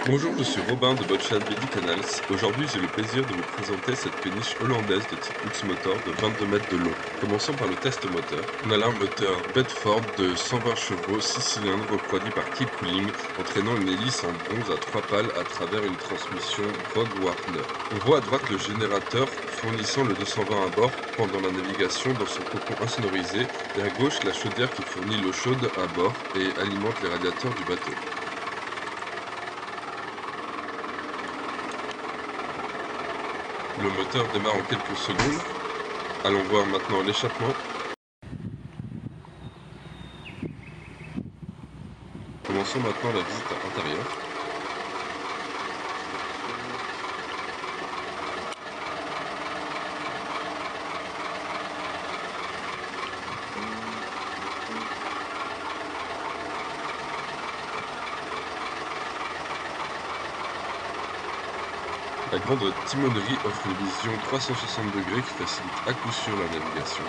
Bonjour, je suis Robin de Botchad Midi Canals. Aujourd'hui, j'ai le plaisir de vous présenter cette péniche hollandaise de type X-Motor de 22 mètres de long. Commençons par le test moteur. On a là un moteur Bedford de 120 chevaux, 6 cylindres refroidi par keep cooling, entraînant une hélice en bronze à 3 pales à travers une transmission Vogue Warner. On voit à droite le générateur fournissant le 220 à bord pendant la navigation dans son cocon insonorisé, et à gauche la chaudière qui fournit l'eau chaude à bord et alimente les radiateurs du bateau. Le moteur démarre en quelques secondes. Allons voir maintenant l'échappement. Commençons maintenant la visite intérieure. La grande timonerie offre une vision 360 degrés qui facilite à coup sûr la navigation.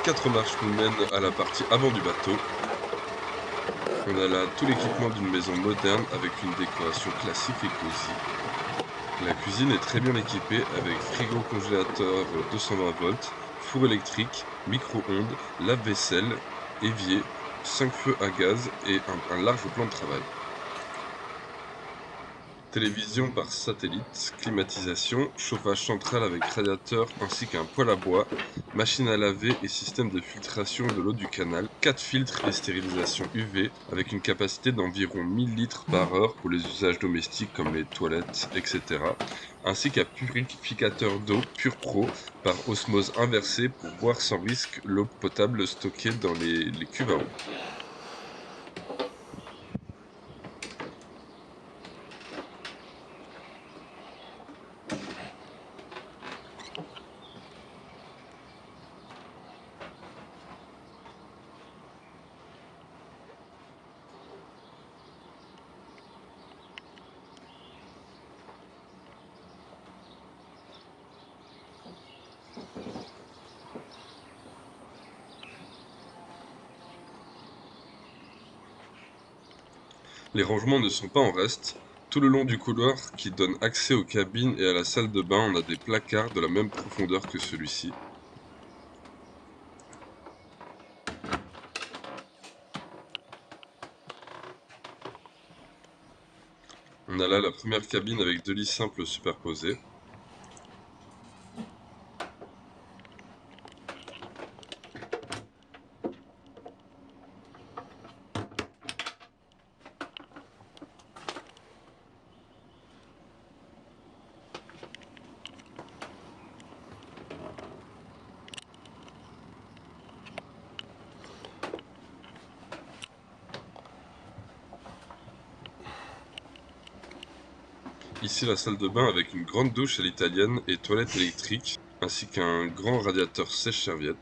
4 marches nous mènent à la partie avant du bateau. On a là tout l'équipement d'une maison moderne avec une décoration classique et cosy. La cuisine est très bien équipée avec frigo congélateur 220 volts, four électrique, micro-ondes, lave-vaisselle, évier, 5 feux à gaz et un large plan de travail. Télévision par satellite, climatisation, chauffage central avec radiateur ainsi qu'un poêle à bois, machine à laver et système de filtration de l'eau du canal, 4 filtres et stérilisation UV avec une capacité d'environ 1000 litres par heure pour les usages domestiques comme les toilettes, etc. Ainsi qu'un purificateur d'eau Pure Pro par osmose inversée pour boire sans risque l'eau potable stockée dans les cuves à eau. Les rangements ne sont pas en reste. Tout le long du couloir qui donne accès aux cabines et à la salle de bain, on a des placards de la même profondeur que celui-ci. On a là la première cabine avec 2 lits simples superposés. Ici la salle de bain avec une grande douche à l'italienne et toilette électrique, ainsi qu'un grand radiateur sèche-serviette.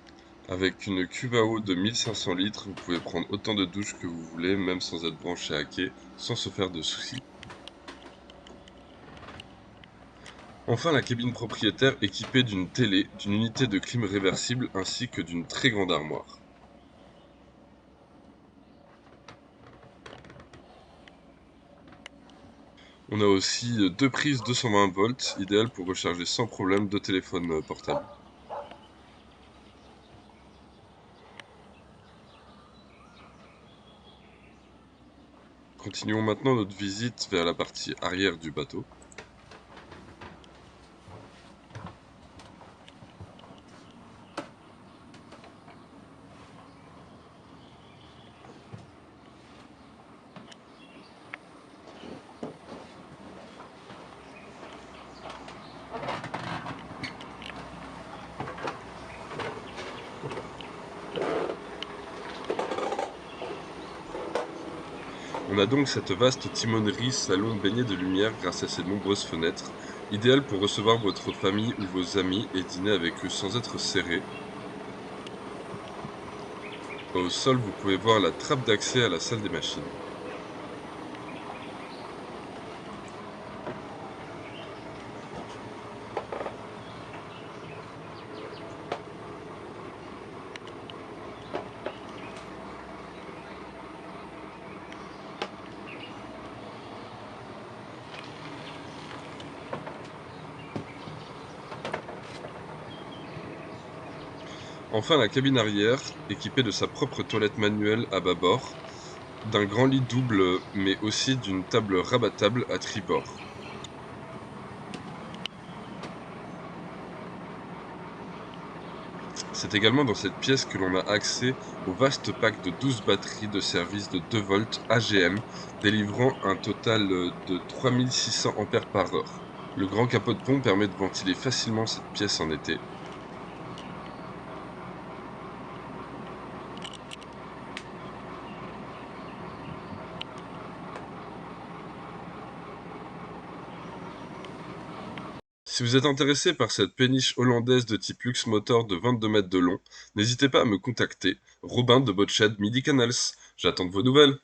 Avec une cuve à eau de 1500 litres, vous pouvez prendre autant de douches que vous voulez, même sans être branché à quai, sans se faire de soucis. Enfin, la cabine propriétaire équipée d'une télé, d'une unité de clim réversible ainsi que d'une très grande armoire. On a aussi 2 prises 220 volts, idéales pour recharger sans problème 2 téléphones portables. Continuons maintenant notre visite vers la partie arrière du bateau. On a donc cette vaste timonerie salon baignée de lumière grâce à ses nombreuses fenêtres, idéale pour recevoir votre famille ou vos amis et dîner avec eux sans être serré. Au sol, vous pouvez voir la trappe d'accès à la salle des machines. Enfin, la cabine arrière, équipée de sa propre toilette manuelle à bâbord, d'un grand lit double mais aussi d'une table rabattable à tribord. C'est également dans cette pièce que l'on a accès au vaste pack de 12 batteries de service de 2 volts AGM, délivrant un total de 3600 ampères par heure. Le grand capot de pompe permet de ventiler facilement cette pièce en été. Si vous êtes intéressé par cette péniche hollandaise de type luxe motor de 22 mètres de long, n'hésitez pas à me contacter, Robin de Botchad Midi Canals. J'attends de vos nouvelles.